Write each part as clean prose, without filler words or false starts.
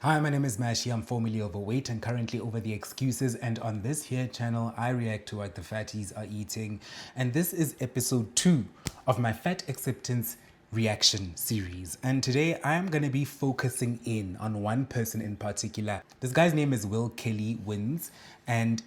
Hi, my name is Mashi. I'm formerly overweight and currently over the excuses. And on this here channel, I react to what the fatties are eating. And this is episode 2 of my fat acceptance reaction series. And today I am going to be focusing in on one person in particular. This guy's name is Will Kelly Wins. And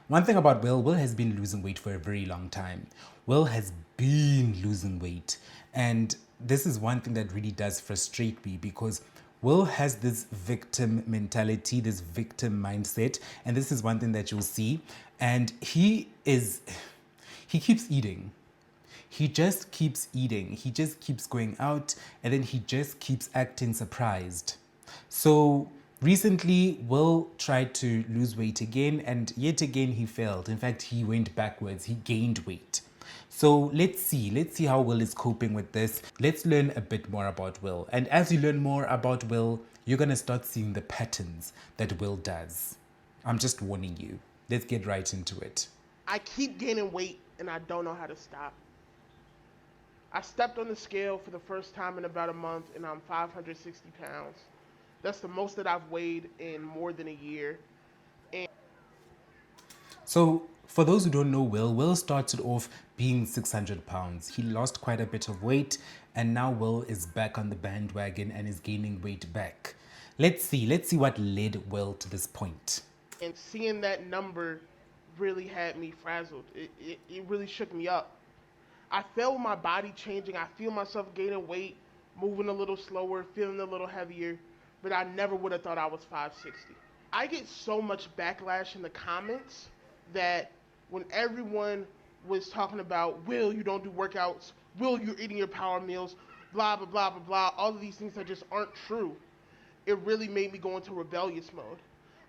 one thing about Will has been losing weight for a very long time. Will has been losing weight. And this is one thing that really does frustrate me because Will has this victim mentality, this victim mindset, and this is one thing that you'll see. And he keeps eating. He just keeps eating. He just keeps going out, and then he just keeps acting surprised. So recently, Will tried to lose weight again, and yet again he failed. In fact, he went backwards. He gained weight. So let's see how Will is coping with this. Let's learn a bit more about Will. And as you learn more about Will, you're going to start seeing the patterns that Will does. I'm just warning you. Let's get right into it. I keep gaining weight and I don't know how to stop. I stepped on the scale for the first time in about a month and I'm 560 pounds. That's the most that I've weighed in more than a year. So for those who don't know Will started off being 600 pounds. He lost quite a bit of weight and now Will is back on the bandwagon and is gaining weight back. Let's see what led Will to this point. And seeing that number really had me frazzled. It really shook me up. I felt my body changing. I feel myself gaining weight, moving a little slower, feeling a little heavier, but I never would have thought I was 560. I get so much backlash in the comments that when everyone was talking about, Will, you don't do workouts, Will, you're eating your power meals, blah, blah, blah, blah, blah, all of these things that just aren't true, it really made me go into rebellious mode.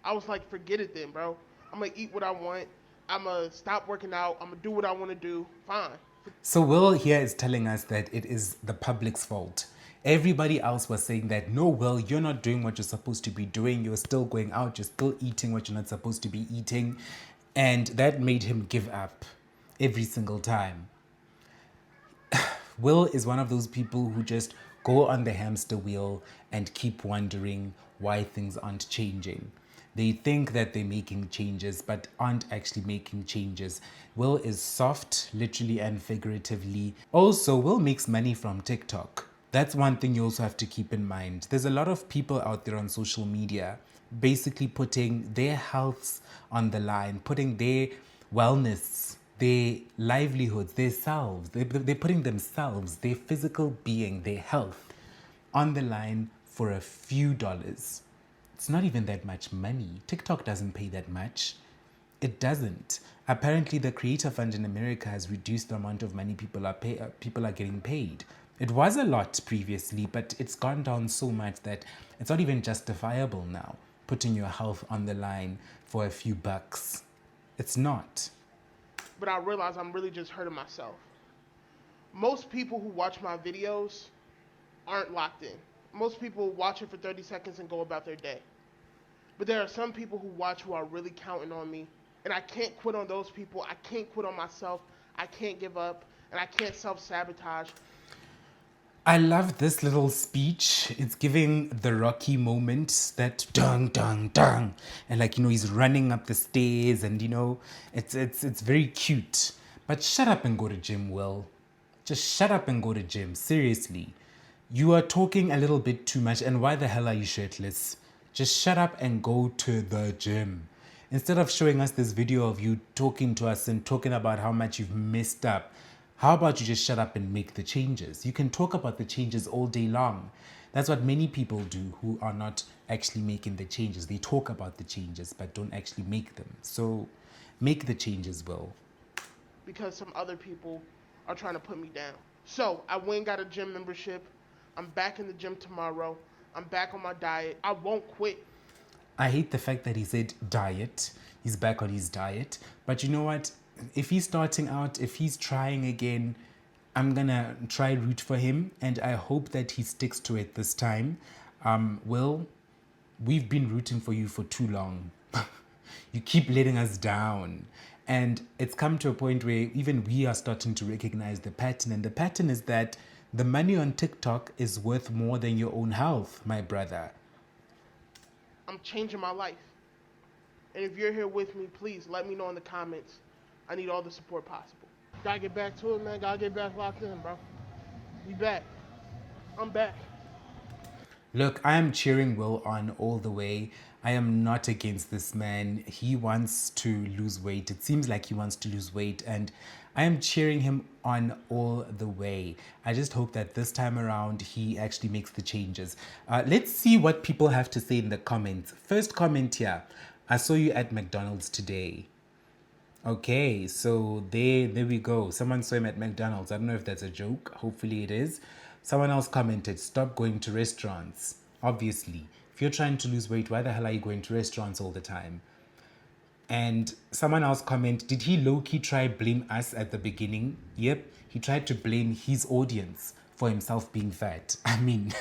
I was like, forget it then, bro. I'm going to eat what I want. I'm going to stop working out. I'm going to do what I want to do. Fine. So Will here is telling us that it is the public's fault. Everybody else was saying that, no, Will, you're not doing what you're supposed to be doing. You're still going out. You're still eating what you're not supposed to be eating. And that made him give up every single time. Will is one of those people who just go on the hamster wheel and keep wondering why things aren't changing. They think that they're making changes, but aren't actually making changes. Will is soft, literally and figuratively. Also, Will makes money from TikTok. That's one thing you also have to keep in mind. There's a lot of people out there on social media basically putting their healths on the line, putting their wellness, their livelihoods, their selves. They're putting themselves, their physical being, their health on the line for a few dollars. It's not even that much money. TikTok doesn't pay that much. It doesn't. Apparently, the Creator Fund in America has reduced the amount of money people are getting paid. It was a lot previously, but it's gone down so much that it's not even justifiable now, putting your health on the line for a few bucks. It's not. But I realize I'm really just hurting myself. Most people who watch my videos aren't locked in. Most people watch it for 30 seconds and go about their day. But there are some people who watch who are really counting on me. And I can't quit on those people. I can't quit on myself. I can't give up. And I can't self-sabotage. I love this little speech. It's giving the Rocky moment, that dung, dung, dung. And he's running up the stairs and, it's very cute. But shut up and go to gym, Will. Just shut up and go to gym. Seriously. You are talking a little bit too much. And why the hell are you shirtless? Just shut up and go to the gym. Instead of showing us this video of you talking to us and talking about how much you've messed up, how about you just shut up and make the changes? You can talk about the changes all day long. That's what many people do who are not actually making the changes. They talk about the changes but don't actually make them. So make the changes, Will. Because some other people are trying to put me down. So I went and got a gym membership. I'm back in the gym tomorrow. I'm back on my diet. I won't quit. I hate the fact that he said diet. He's back on his diet. But you know what? If he's starting out, if he's trying again, I'm gonna try root for him, and I hope that he sticks to it this time. Will, we've been rooting for you for too long. You keep letting us down. And it's come to a point where even we are starting to recognize the pattern. And the pattern is that the money on TikTok is worth more than your own health, my brother. I'm changing my life. And if you're here with me, please let me know in the comments. I need all the support possible. Gotta get back to it, man. Gotta get back locked in, bro. We back. I'm back. Look, I am cheering Will on all the way. I am not against this man. He wants to lose weight. It seems like he wants to lose weight, and I am cheering him on all the way. I just hope that this time around he actually makes the changes. Let's see what people have to say in the comments. First comment here. I saw you at McDonald's today. Okay, so there we go. Someone saw him at McDonald's. I don't know if that's a joke. Hopefully it is. Someone else commented, stop going to restaurants. Obviously, if you're trying to lose weight, why the hell are you going to restaurants all the time? And someone else commented, did he low-key try blame us at the beginning? Yep, he tried to blame his audience for himself being fat. I mean,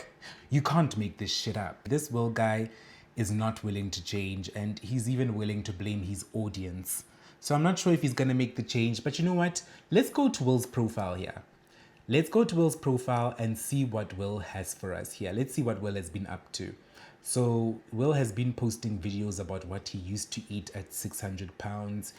you can't make this shit up. This Will guy is not willing to change, and he's even willing to blame his audience. So I'm not sure if he's going to make the change, but you know what? Let's go to Will's profile here. Let's go to Will's profile and see what Will has for us here. Let's see what Will has been up to. So Will has been posting videos about what he used to eat at 600 pounds.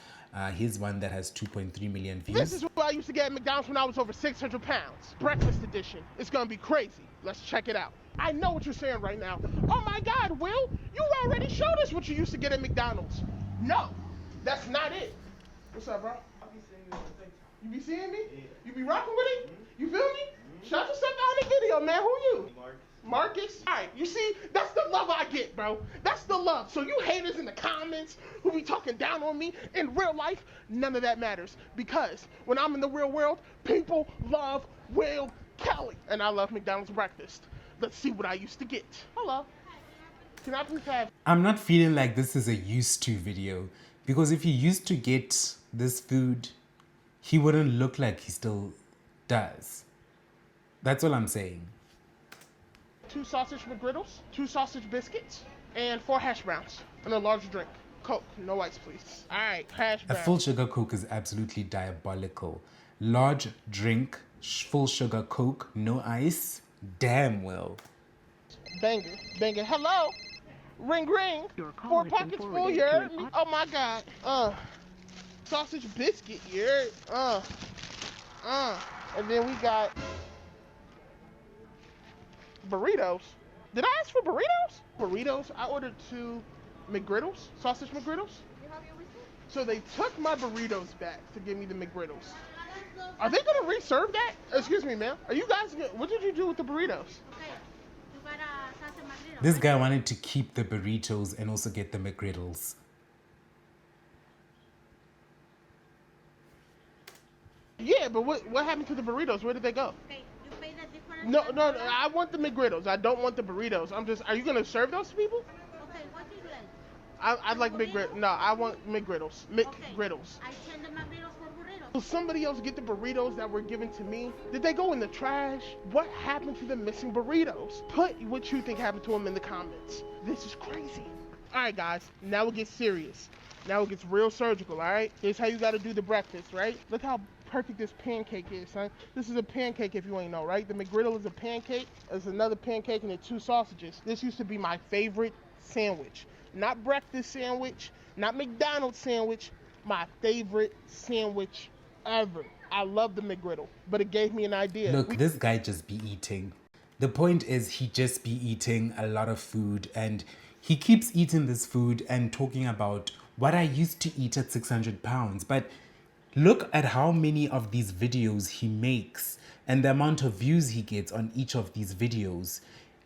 Here's one that has 2.3 million views. This is what I used to get at McDonald's when I was over 600 pounds. Breakfast edition. It's gonna be crazy. Let's check it out. I know what you're saying right now. Oh my God, Will, you already showed us what you used to get at McDonald's. No, that's not it. What's up, bro? I be seeing you on TikTok. You be seeing me? Yeah. You be rocking with it? You feel me? Shout yourself out in the video, man. Who you? Marcus? Alright, you see, that's the love I get, bro. That's the love. So you haters in the comments who be talking down on me, in real life, none of that matters. Because when I'm in the real world, people love Will Kelly. And I love McDonald's breakfast. Let's see what I used to get. Hello. Can I please have... I'm not feeling like this is a used to video, because if he used to get this food, he wouldn't look like he still does. That's all I'm saying. 2 sausage McGriddles, 2 sausage biscuits, and 4 hash browns, and a large drink. Coke, no ice, please. All right, hash browns. A full sugar Coke is absolutely diabolical. Large drink, full sugar Coke, no ice. Damn, Will. Banger, banger. Hello. Ring, ring. 4 pockets full, you heard me? Oh my God. Sausage biscuit, you heard? And then we got burritos. Did I ask for burritos? Burritos. I ordered 2 McGriddles, sausage McGriddles. So they took my burritos back to give me the McGriddles. Are they gonna reserve that? Excuse me, ma'am. Are you guys? What did you do with the burritos? This guy wanted to keep the burritos and also get the McGriddles. Yeah, but what happened to the burritos? Where did they go? No, I want the McGriddles. I don't want the burritos. Are you going to serve those to people? Okay, what do you like? I'd like McGriddles. No, I want McGriddles. McGriddles. Okay. I send the McGriddles for burritos. Will somebody else get the burritos that were given to me? Did they go in the trash? What happened to the missing burritos? Put what you think happened to them in the comments. This is crazy. All right, guys. Now it gets serious. Now it gets real surgical, all right? Here's how you got to do the breakfast, right? Look how perfect this pancake is, son. This is a pancake if you ain't know, right? The McGriddle is a pancake. There's another pancake and then 2 sausages. This used to be my favorite sandwich. Not breakfast sandwich, not McDonald's sandwich, my favorite sandwich ever. I love the McGriddle, but it gave me an idea. Look, this guy just be eating. The point is he just be eating a lot of food, and he keeps eating this food and talking about what I used to eat at 600 pounds. But look at how many of these videos he makes and the amount of views he gets on each of these videos.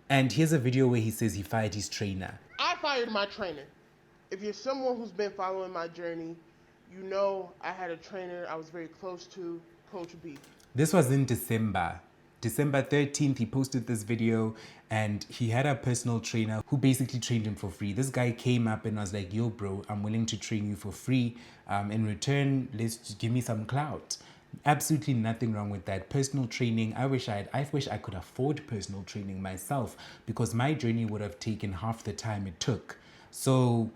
And here's a video where he says he fired his trainer. I fired my trainer. If you're someone who's been following my journey, you know I had a trainer I was very close to, Coach B. This was in December. December 13th, he posted this video and he had a personal trainer who basically trained him for free. This guy came up and was like, yo, bro, I'm willing to train you for free. In return, let's just give me some clout. Absolutely nothing wrong with that. Personal training, I wish I could afford personal training myself, because my journey would have taken half the time it took. So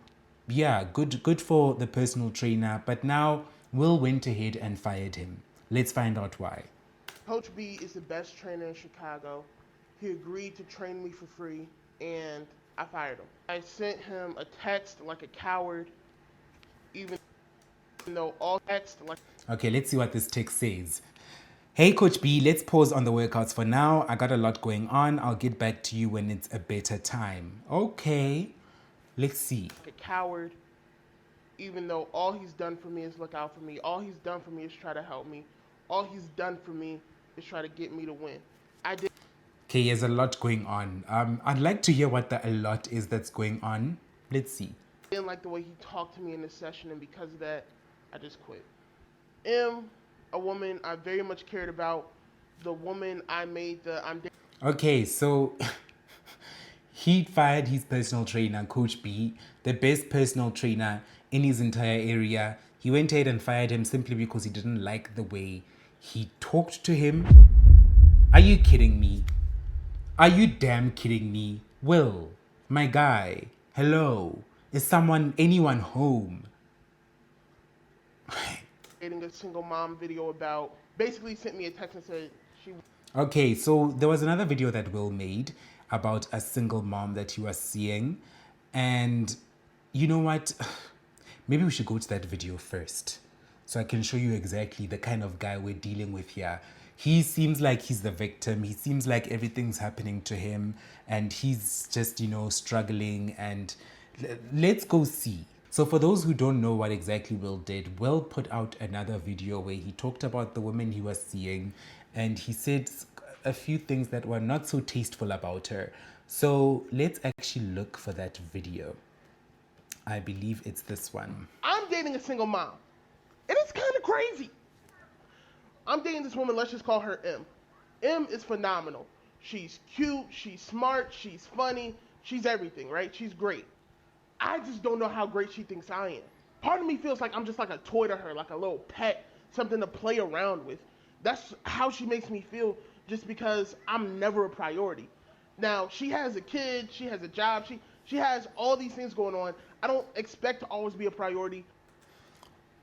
yeah, good for the personal trainer. But now Will went ahead and fired him. Let's find out why. Coach B is the best trainer in Chicago. He agreed to train me for free, and I fired him. I sent him a text like a coward, even though all text like. Okay, let's see what this text says. Hey, Coach B, let's pause on the workouts for now. I got a lot going on. I'll get back to you when it's a better time. Okay, let's see. A coward, even though all he's done for me is look out for me. All he's done for me is try to help me. All he's done for me is try to get me to win. I did. Okay, there's a lot going on. I'd like to hear what the a lot is that's going on. Let's see. Didn't like the way he talked to me in this session, and because of that, I just quit. M, a woman I very much cared about, the woman I made the I'm. Okay, so he fired his personal trainer, Coach B, the best personal trainer in his entire area. He went ahead and fired him simply because he didn't like the way he talked to him. Are you kidding me? Are you damn kidding me? Will, my guy, hello. Is anyone home? Dating a single mom video about, basically sent me a text and said she. Okay, so there was another video that Will made about a single mom that he was seeing. And you know what? Maybe we should go to that video first so I can show you exactly the kind of guy we're dealing with here. He seems like he's the victim. He seems like everything's happening to him and he's just, struggling. And let's go see. So for those who don't know what exactly Will did, Will put out another video where he talked about the woman he was seeing and he said a few things that were not so tasteful about her. So let's actually look for that video. I believe it's this one. I'm dating a single mom. And it's kind of crazy. I'm dating this woman, let's just call her M. M is phenomenal. She's cute, she's smart, she's funny, she's everything, right? She's great. I just don't know how great she thinks I am. Part of me feels like I'm just like a toy to her, like a little pet, something to play around with. That's how she makes me feel just because I'm never a priority. Now, she has a kid, she has a job, she has all these things going on. I don't expect to always be a priority.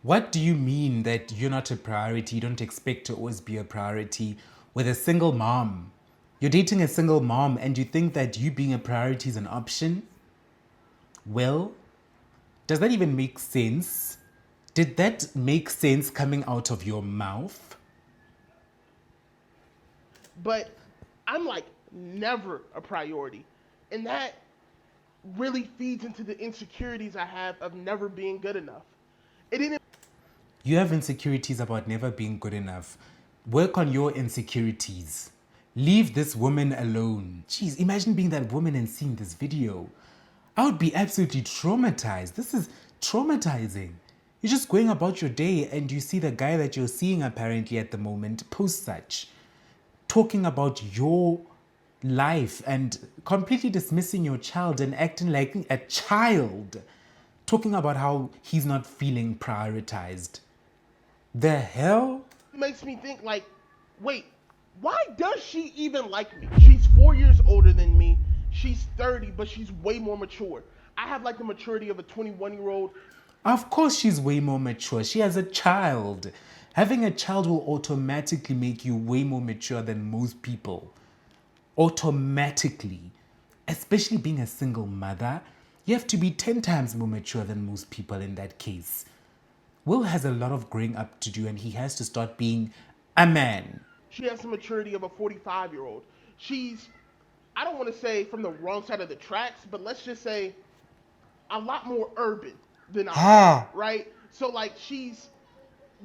What do you mean that you're not a priority? You don't expect to always be a priority with a single mom? You're dating a single mom and you think that you being a priority is an option? Well, does that even make sense? Did that make sense coming out of your mouth? But I'm like never a priority. And that really feeds into the insecurities I have of never being good enough. It didn't. You have insecurities about never being good enough. Work on your insecurities. Leave this woman alone. Jeez, imagine being that woman and seeing this video. I would be absolutely traumatized. This is traumatizing. You're just going about your day and you see the guy that you're seeing apparently at the moment post such, talking about your life and completely dismissing your child and acting like a child, talking about how he's not feeling prioritized. The hell? It makes me think like, wait, why does she even like me? She's 4 years older than me. She's 30, but she's way more mature. I have like the maturity of a 21-year-old. Of course she's way more mature. She has a child. Having a child will automatically make you way more mature than most people. Automatically. Especially being a single mother, you have to be 10 times more mature than most people in that case. Will has a lot of growing up to do and he has to start being a man. She has the maturity of a 45-year-old. She's, I don't want to say from the wrong side of the tracks, but let's just say a lot more urban than I am, right? So like she's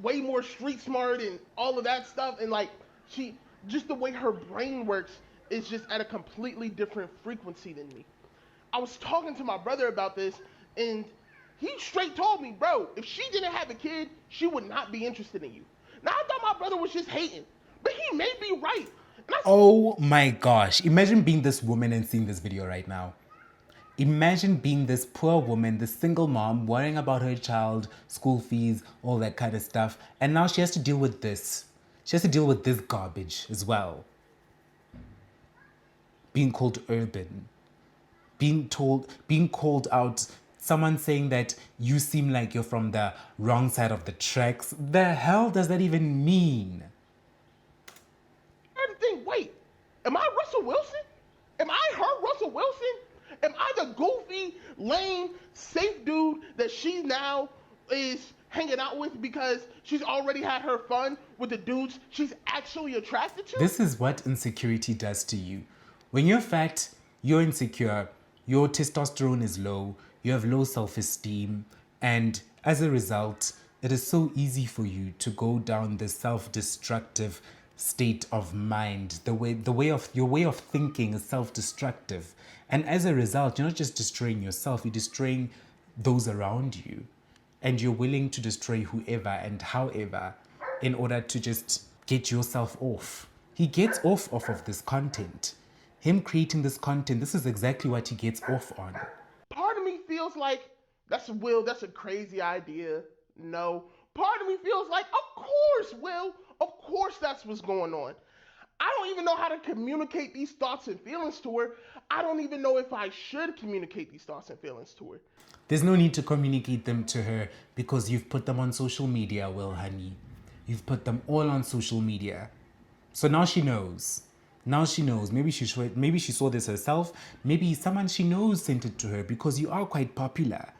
way more street smart and all of that stuff, and like she, just the way her brain works is just at a completely different frequency than me. I was talking to my brother about this, and he straight told me, bro, if she didn't have a kid, she would not be interested in you. Now I thought my brother was just hating, but he may be right. Oh my gosh, imagine being this woman and seeing this video right now. Imagine being this poor woman, this single mom, worrying about her child, school fees, all that kind of stuff. And now she has to deal with this. She has to deal with this garbage as well. Being called urban. Being called out. Someone saying that you seem like you're from the wrong side of the tracks. The hell does that even mean? I had to think, wait, am I Russell Wilson? Am I her Russell Wilson? Am I the lame, safe dude that she now is hanging out with because she's already had her fun with the dudes she's actually attracted to? This is what insecurity does to you. When you're fat, you're insecure, your testosterone is low, you have low self-esteem, and as a result, it is so easy for you to go down the self-destructive state of mind. Your way of thinking is self-destructive. And as a result, you're not just destroying yourself, you're destroying those around you. And you're willing to destroy whoever and however in order to just get yourself off. He gets off of this content. Him creating this content, this is exactly what he gets off on. Part of me feels like that's a crazy idea. No. Part of me feels like, of course, Will, of course that's what's going on. I don't even know how to communicate these thoughts and feelings to her. I don't even know if I should communicate these thoughts and feelings to her. There's no need to communicate them to her because you've put them on social media, Will, honey. You've put them all on social media. So now she knows. Now she knows. Maybe she saw this herself. Maybe someone she knows sent it to her because you are quite popular.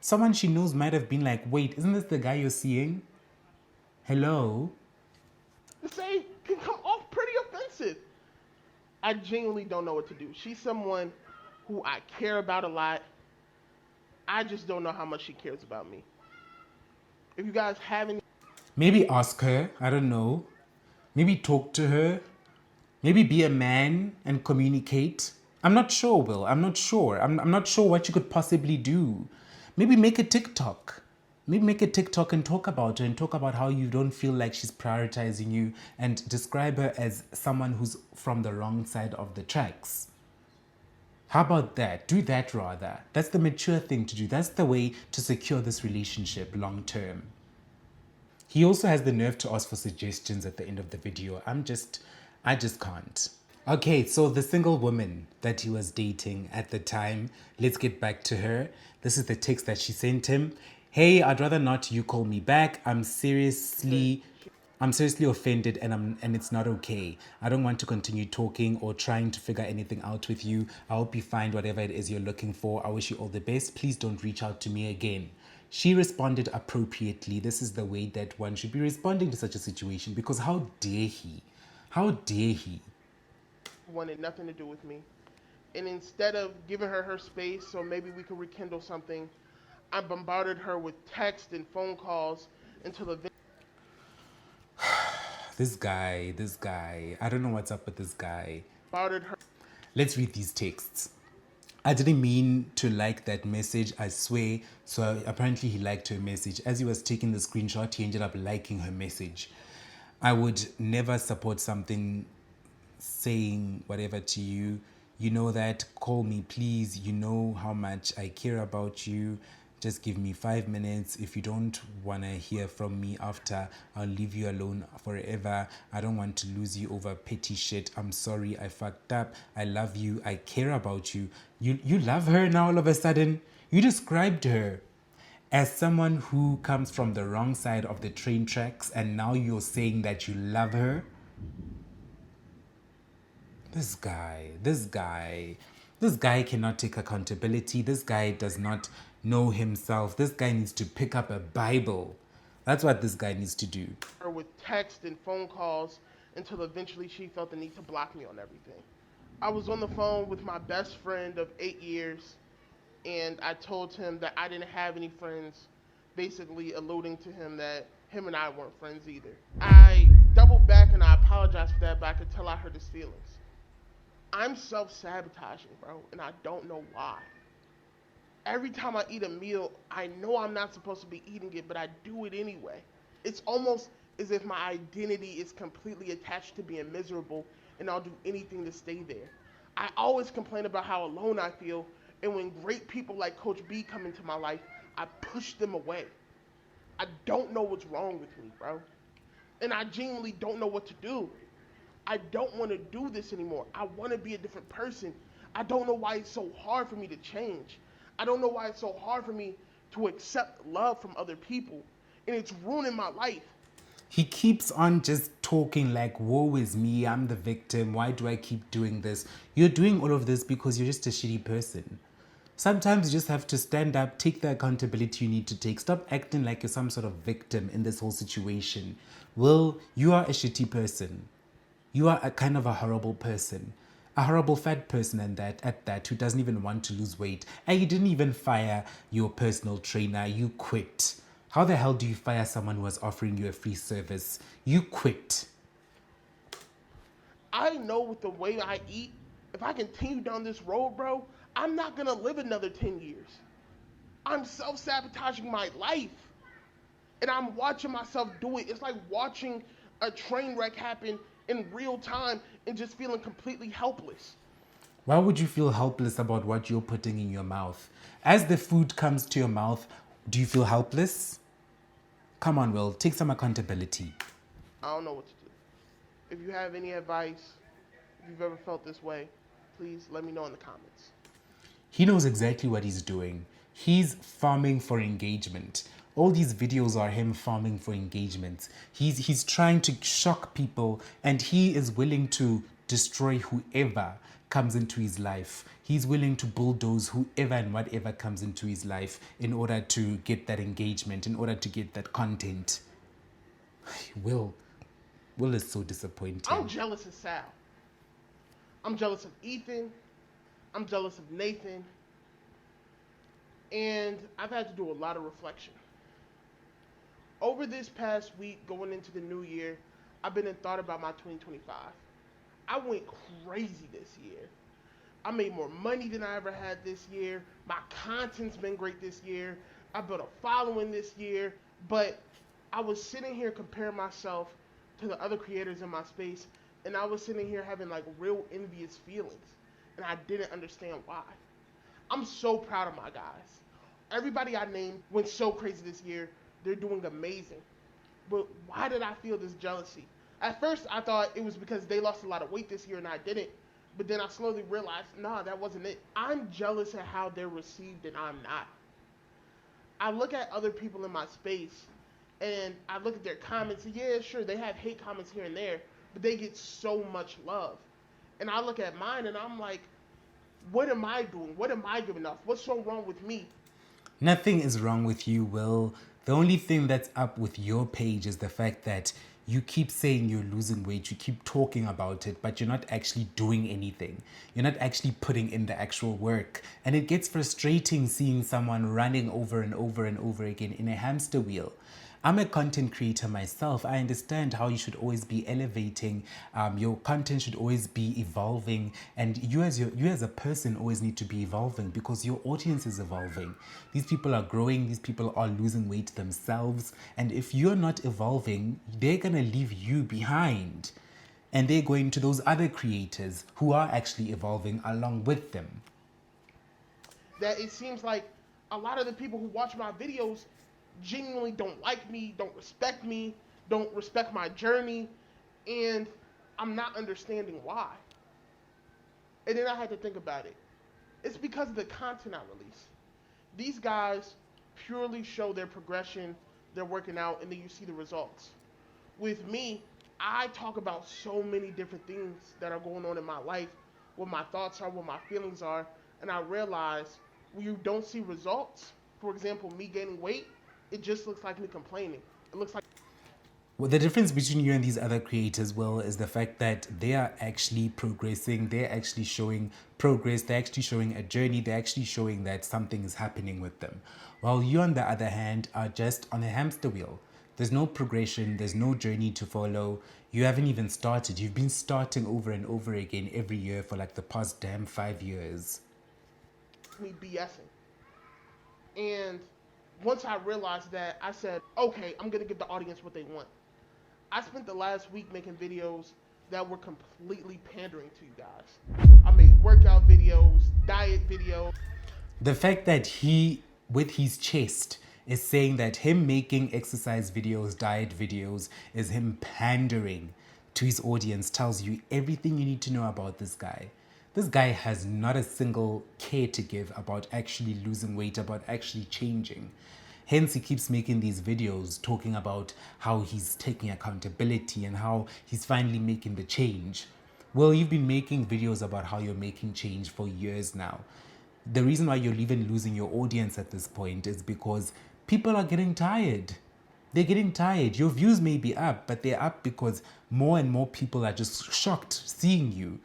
Someone she knows might have been like, wait, isn't this the guy you're seeing? Hello? To say can come off pretty offensive. I genuinely don't know what to do. She's someone who I care about a lot. I just don't know how much she cares about me. If you guys have any... Maybe ask her. I don't know. Maybe talk to her. Maybe be a man and communicate. I'm not sure, Will. I'm not sure. I'm not sure what you could possibly do. Maybe make a TikTok. Maybe make a TikTok and talk about her and talk about how you don't feel like she's prioritizing you and describe her as someone who's from the wrong side of the tracks. How about that? Do that rather. That's the mature thing to do. That's the way to secure this relationship long term. He also has the nerve to ask for suggestions at the end of the video. I just can't. Okay, so the single woman that he was dating at the time, let's get back to her. This is the text that she sent him. Hey, I'd rather not you call me back. I'm seriously offended and it's not okay. I don't want to continue talking or trying to figure anything out with you. I hope you find whatever it is you're looking for. I wish you all the best. Please don't reach out to me again. She responded appropriately. This is the way that one should be responding to such a situation because how dare he? How dare he? Wanted nothing to do with me. And instead of giving her space so maybe we could rekindle something, I bombarded her with text and phone calls until eventually... This guy. I don't know what's up with this guy. Bombarded her. Let's read these texts. I didn't mean to like that message, I swear. So apparently he liked her message. As he was taking the screenshot, he ended up liking her message. I would never support something saying whatever to you. You know that. Call me, please. You know how much I care about you. Just give me 5 minutes. If you don't want to hear from me after, I'll leave you alone forever. I don't want to lose you over petty shit. I'm sorry, I fucked up. I love you. I care about you. You love her now all of a sudden? You described her as someone who comes from the wrong side of the train tracks and now you're saying that you love her? This guy cannot take accountability. This guy does not know himself. This guy needs to pick up a Bible. That's what this guy needs to do. Her with text and phone calls until eventually she felt the need to block me on everything. I was on the phone with my best friend of 8 years and I told him that I didn't have any friends, basically alluding to him that him and I weren't friends either. I doubled back and I apologized for that, but I could tell I hurt his feelings. I'm self-sabotaging, bro, and I don't know why. Every time I eat a meal, I know I'm not supposed to be eating it, but I do it anyway. It's almost as if my identity is completely attached to being miserable, and I'll do anything to stay there. I always complain about how alone I feel, and when great people like Coach B come into my life, I push them away. I don't know what's wrong with me, bro. And I genuinely don't know what to do. I don't want to do this anymore. I want to be a different person. I don't know why it's so hard for me to change. I don't know why it's so hard for me to accept love from other people. And it's ruining my life. He keeps on just talking like, woe is me, I'm the victim. Why do I keep doing this? You're doing all of this because you're just a shitty person. Sometimes you just have to stand up, take the accountability you need to take. Stop acting like you're some sort of victim in this whole situation. Will, you are a shitty person. You are a kind of a horrible person. A horrible fat person at that who doesn't even want to lose weight. And you didn't even fire your personal trainer. You quit. How the hell do you fire someone who was offering you a free service? You quit. I know with the way I eat, if I continue down this road, bro, I'm not gonna live another 10 years. I'm self-sabotaging my life. And I'm watching myself do it. It's like watching a train wreck happen in real time and just feeling completely helpless. Why would you feel helpless about what you're putting in your mouth? As the food comes to your mouth, do you feel helpless? Come on, Will, take some accountability. I don't know what to do. If you have any advice, if you've ever felt this way, please let me know in the comments. He knows exactly what he's doing. He's farming for engagement. All these videos are him farming for engagement. He's trying to shock people, and he is willing to destroy whoever comes into his life. He's willing to bulldoze whoever and whatever comes into his life in order to get that engagement, in order to get that content. Will is so disappointing. I'm jealous of Sal. I'm jealous of Ethan. I'm jealous of Nathan. And I've had to do a lot of reflection. Over this past week, going into the new year, I've been in thought about my 2025. I went crazy this year. I made more money than I ever had this year. My content's been great this year. I built a following this year. But I was sitting here comparing myself to the other creators in my space, and I was sitting here having like real envious feelings, and I didn't understand why. I'm so proud of my guys. Everybody I named went so crazy this year. They're doing amazing. But why did I feel this jealousy? At first, I thought it was because they lost a lot of weight this year and I didn't. But then I slowly realized, nah, that wasn't it. I'm jealous at how they're received and I'm not. I look at other people in my space and I look at their comments. And yeah, sure, they have hate comments here and there, but they get so much love. And I look at mine and I'm like, what am I doing? What am I giving off? What's so wrong with me? Nothing is wrong with you, Will. The only thing that's up with your page is the fact that you keep saying you're losing weight, you keep talking about it, but you're not actually doing anything. You're not actually putting in the actual work. And it gets frustrating seeing someone running over and over and over again in a hamster wheel. I'm a content creator myself. I understand how you should always be elevating. Your content should always be evolving, and you as a person always need to be evolving because your audience is evolving. These people are growing. These people are losing weight themselves, and if you're not evolving, they're gonna leave you behind, and they're going to those other creators who are actually evolving along with them. That it seems like a lot of the people who watch my videos genuinely don't like me, don't respect my journey, and I'm not understanding why. And then I had to think about it. It's because of the content I release. These guys purely show their progression, they're working out, and then you see the results. With me, I talk about so many different things that are going on in my life, what my thoughts are, what my feelings are, and I realize when you don't see results, for example, me gaining weight, it just looks like me complaining. It looks like... Well, the difference between you and these other creators, Will, is the fact that they are actually progressing. They're actually showing progress. They're actually showing a journey. They're actually showing that something is happening with them. While you, on the other hand, are just on a hamster wheel. There's no progression. There's no journey to follow. You haven't even started. You've been starting over and over again every year for like the past damn 5 years. Me BSing. And once I realized that, I said, okay, I'm going to give the audience what they want. I spent the last week making videos that were completely pandering to you guys. I made workout videos, diet videos. The fact that he, with his chest, is saying that him making exercise videos, diet videos, is him pandering to his audience tells you everything you need to know about this guy. This guy has not a single care to give about actually losing weight, about actually changing. Hence, he keeps making these videos talking about how he's taking accountability and how he's finally making the change. Well, you've been making videos about how you're making change for years now. The reason why you're even losing your audience at this point is because people are getting tired. They're getting tired. Your views may be up, but they're up because more and more people are just shocked seeing you.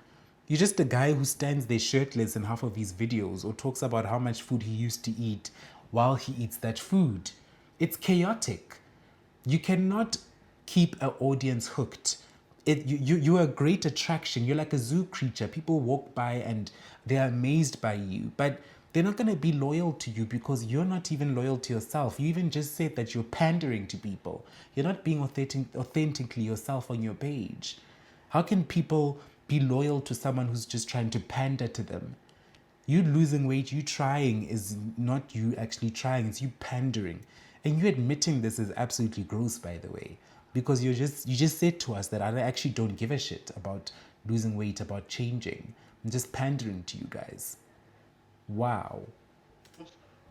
You're just a guy who stands there shirtless in half of his videos or talks about how much food he used to eat while he eats that food. It's chaotic. You cannot keep an audience hooked. You're a great attraction. You're like a zoo creature. People walk by and they're amazed by you, but they're not going to be loyal to you because you're not even loyal to yourself. You even just said that you're pandering to people. You're not being authentically yourself on your page. How can people be loyal to someone who's just trying to pander to them? You losing weight, you trying is not you actually trying, it's you pandering. And you admitting this is absolutely gross, by the way, because you just said to us that I actually don't give a shit about losing weight, about changing. I'm just pandering to you guys. Wow.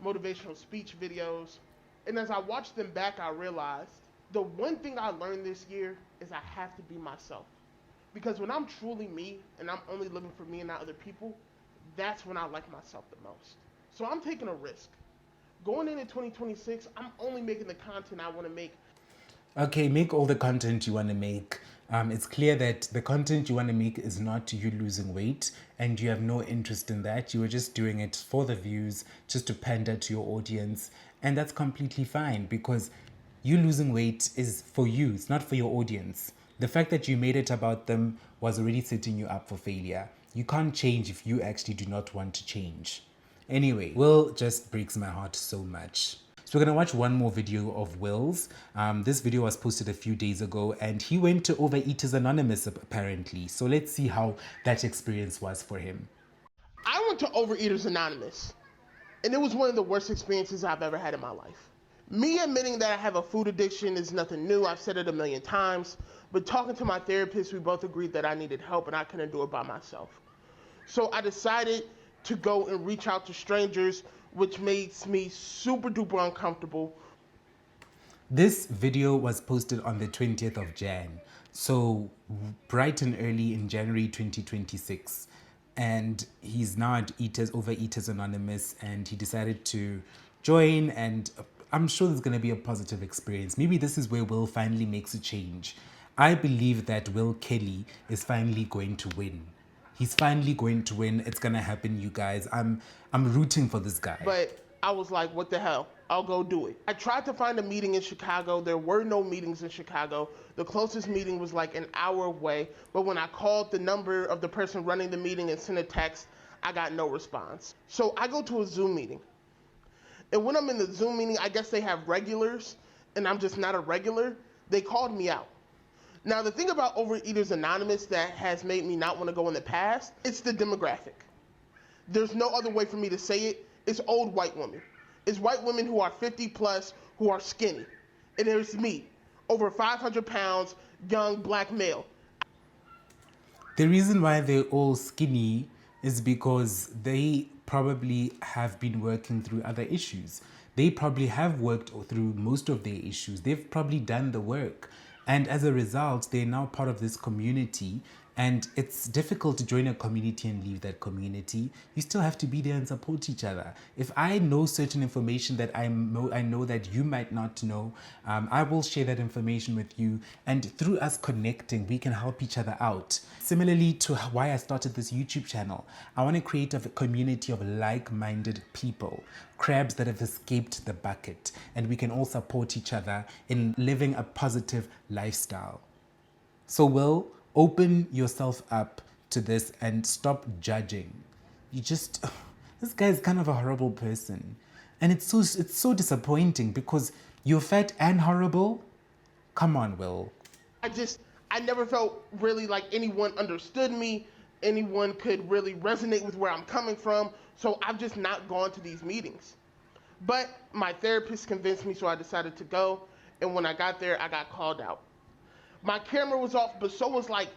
Motivational speech videos. And as I watched them back, I realized the one thing I learned this year is I have to be myself. Because when I'm truly me and I'm only living for me and not other people, that's when I like myself the most. So I'm taking a risk. Going into 2026, I'm only making the content I want to make. Okay, make all the content you want to make. It's clear that the content you want to make is not you losing weight and you have no interest in that. You were just doing it for the views, just to pander to your audience. And that's completely fine because you losing weight is for you, it's not for your audience. The fact that you made it about them was already setting you up for failure. You can't change if you actually do not want to change. Anyway, Will just breaks my heart so much. So we're going to watch one more video of Will's. This video was posted a few days ago and he went to Overeaters Anonymous apparently. So let's see how that experience was for him. I went to Overeaters Anonymous, and it was one of the worst experiences I've ever had in my life. Me admitting that I have a food addiction is nothing new. I've said it a million times. But talking to my therapist, we both agreed that I needed help and I couldn't do it by myself. So I decided to go and reach out to strangers, which makes me super duper uncomfortable. This video was posted on the 20th of Jan, so bright and early in January 2026. And he's now at Overeaters Anonymous and he decided to join, and I'm sure there's going to be a positive experience. Maybe this is where Will finally makes a change. I believe that Will Kelly is finally going to win. He's finally going to win. It's gonna happen, you guys. I'm rooting for this guy. But I was like, what the hell? I'll go do it. I tried to find a meeting in Chicago. There were no meetings in Chicago. The closest meeting was like an hour away. But when I called the number of the person running the meeting and sent a text, I got no response. So I go to a Zoom meeting. And when I'm in the Zoom meeting, I guess they have regulars, and I'm just not a regular. They called me out. Now, the thing about Overeaters Anonymous that has made me not want to go in the past, it's the demographic. There's no other way for me to say it. It's old white women. It's white women who are 50 plus, who are skinny. And there's me, over 500 pounds, young black male. The reason why they're all skinny is because they probably have been working through other issues. They probably have worked through most of their issues. They've probably done the work. And as a result, they're now part of this community. And it's difficult to join a community and leave that community. You still have to be there and support each other. If I know certain information that I know that you might not know, I will share that information with you. And through us connecting, we can help each other out. Similarly to why I started this YouTube channel, I want to create a community of like-minded people, crabs that have escaped the bucket, and we can all support each other in living a positive lifestyle. So Will, open yourself up to this and stop judging. This guy is kind of a horrible person. And it's so disappointing because you're fat and horrible. Come on, Will. I never felt really like anyone understood me, anyone could really resonate with where I'm coming from, so I've just not gone to these meetings. But my therapist convinced me, so I decided to go, and when I got there, I got called out. My camera was off, but so was like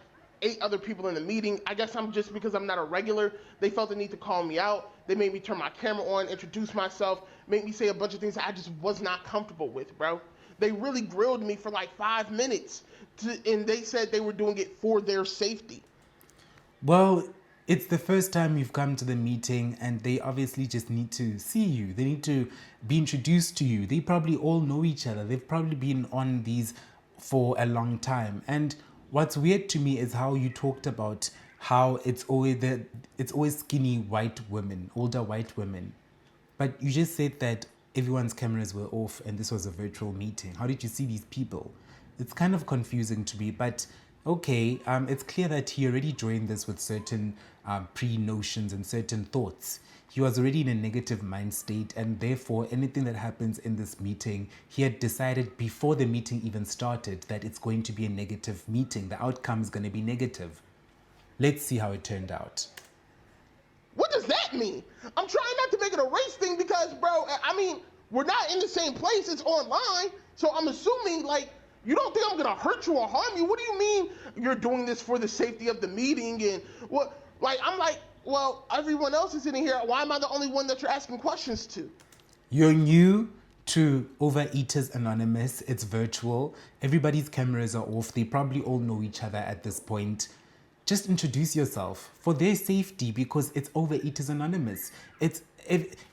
8 other people in the meeting. I guess because I'm not a regular, they felt the need to call me out. They made me turn my camera on, introduce myself, make me say a bunch of things I just was not comfortable with, bro. They really grilled me for like 5 minutes, and they said they were doing it for their safety. Well, It's the first time you've come to the meeting and they obviously just need to see you. They need to be introduced to you. They probably all know each other. They've probably been on these for a long time. And what's weird to me is how you talked about how it's always skinny white women, older white women. But you just said that everyone's cameras were off and this was a virtual meeting. How did you see these people? It's kind of confusing to me, but okay, it's clear that he already joined this with certain pre-notions and certain thoughts. He was already in a negative mind state, and therefore anything that happens in this meeting, he had decided before the meeting even started that it's going to be a negative meeting. The outcome is going to be negative. Let's see how it turned out. What does that mean? I'm trying not to make it a race thing because, bro, I mean, we're not in the same place. It's online. So I'm assuming, like, you don't think I'm going to hurt you or harm you? What do you mean you're doing this for the safety of the meeting? And what, like, I'm like, well, everyone else is sitting here. Why am I the only one that you're asking questions to? You're new to Overeaters Anonymous. It's virtual. Everybody's cameras are off. They probably all know each other at this point. Just introduce yourself for their safety because it's Overeaters Anonymous.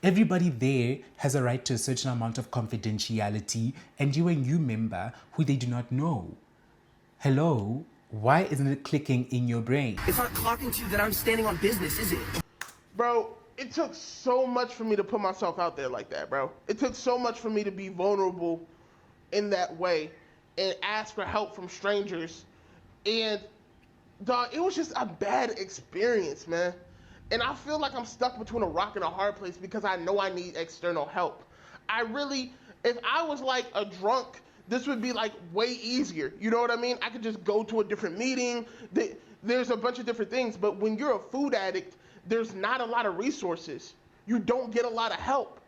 Everybody there has a right to a certain amount of confidentiality, and you're a new member who they do not know. Hello? Why isn't it clicking in your brain? It's not clocking to you that I'm standing on business, is it? Bro, it took so much for me to put myself out there like that, bro. It took so much for me to be vulnerable in that way and ask for help from strangers. And, dog, it was just a bad experience, man. And I feel like I'm stuck between a rock and a hard place because I know I need external help. If I was like a drunk, this would be like way easier. You know what I mean? I could just go to a different meeting. There's a bunch of different things. But when you're a food addict, there's not a lot of resources. You don't get a lot of help.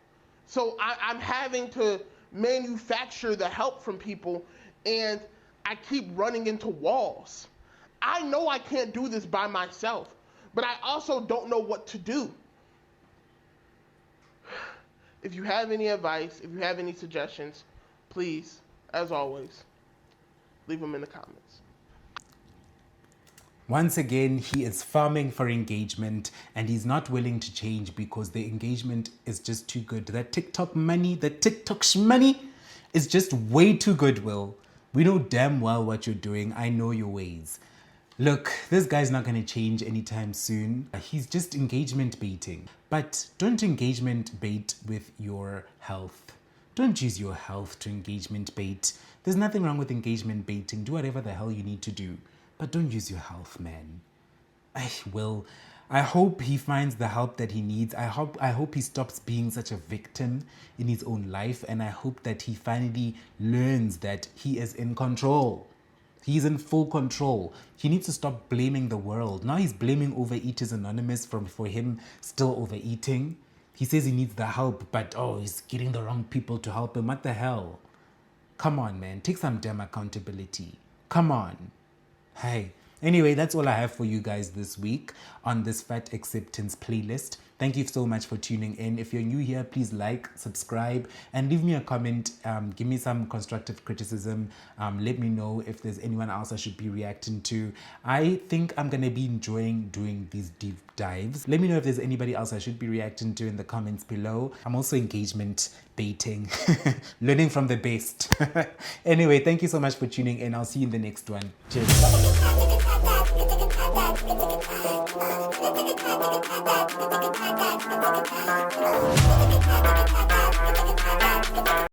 So I'm having to manufacture the help from people, and I keep running into walls. I know I can't do this by myself, but I also don't know what to do. If you have any advice, if you have any suggestions, please, as always, leave them in the comments. Once again, he is farming for engagement and he's not willing to change because the engagement is just too good. That TikTok money, that TikTok shmoney is just way too good, Will. We know damn well what you're doing. I know your ways. Look, this guy's not going to change anytime soon. He's just engagement baiting. But don't engagement bait with your health. Don't use your health to engagement bait. There's nothing wrong with engagement baiting. Do whatever the hell you need to do. But don't use your health, man. I hope he finds the help that he needs. I hope he stops being such a victim in his own life. And I hope that he finally learns that he is in control. He's in full control. He needs to stop blaming the world. Now he's blaming Overeaters Anonymous for him still overeating. He says he needs the help, but he's getting the wrong people to help him. What the hell? Come on, man. Take some damn accountability. Come on. Hey. Anyway, that's all I have for you guys this week on this Fat Acceptance playlist. Thank you so much for tuning in. If you're new here, please like, subscribe, and leave me a comment. Give me some constructive criticism. Let me know if there's anyone else I should be reacting to. I think I'm going to be enjoying doing these deep dives. Let me know if there's anybody else I should be reacting to in the comments below. I'm also engagement baiting, learning from the best. Anyway, thank you so much for tuning in. I'll see you in the next one. Cheers.